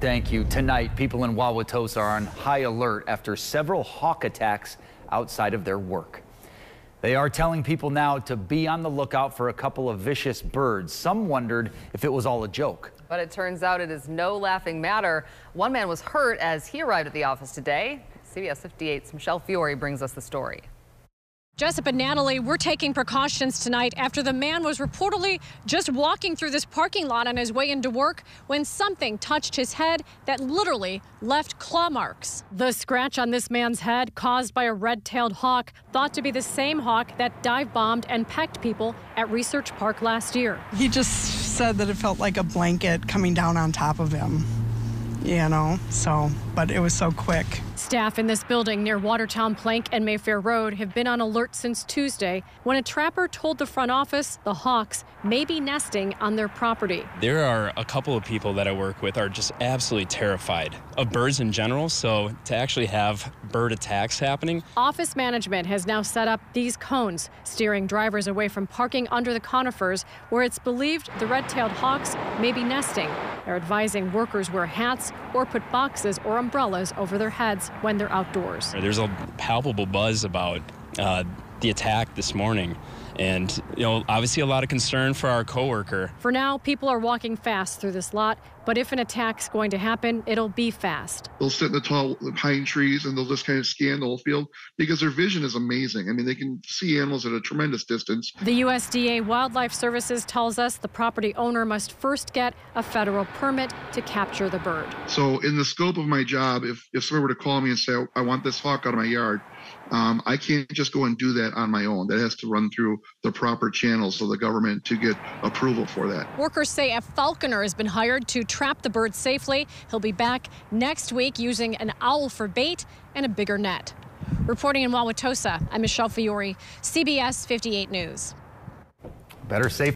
Thank you. Tonight, people in Wauwatosa are on high alert after several hawk attacks outside of their work. They are telling people now to be on the lookout for a couple of vicious birds. Some wondered if it was all a joke. But it turns out it is no laughing matter. One man was hurt as he arrived at the office today. CBS 58's Michelle Fiore brings us the story. Jessup and Natalie, we're taking precautions tonight after the man was reportedly just walking through this parking lot on his way into work when something touched his head that literally left claw marks. The scratch on this man's head caused by a red-tailed hawk, thought to be the same hawk that dive-bombed and pecked people at Research Park last year. He just said that it felt like a blanket coming down on top of him, but it was so quick. Staff in this building near Watertown Plank and Mayfair Road have been on alert since Tuesday when a trapper told the front office the hawks may be nesting on their property. There are a couple of people that I work with are just absolutely terrified of birds in general, so to actually have bird attacks happening. Office management has now set up these cones, steering drivers away from parking under the conifers where it's believed the red-tailed hawks may be nesting. They're advising workers wear hats or put boxes or umbrellas over their heads when they're outdoors. There's a palpable buzz about the attack this morning, and obviously a lot of concern for our coworker. For now, people are walking fast through this lot, but if an attack's going to happen, it'll be fast. They'll sit in the tall pine trees and they'll just kind of scan the whole field because their vision is amazing. I mean, they can see animals at a tremendous distance. The USDA Wildlife Services tells us the property owner must first get a federal permit to capture the bird. So in the scope of my job, if someone were to call me and say, I want this hawk out of my yard, I can't just go and do that on my own. That has to run through the proper channels of the government to get approval for that. Workers say a falconer has been hired to trap the bird safely. He'll be back next week using an owl for bait and a bigger net. Reporting in Wauwatosa, I'm Michelle Fiore, CBS 58 News. Better safe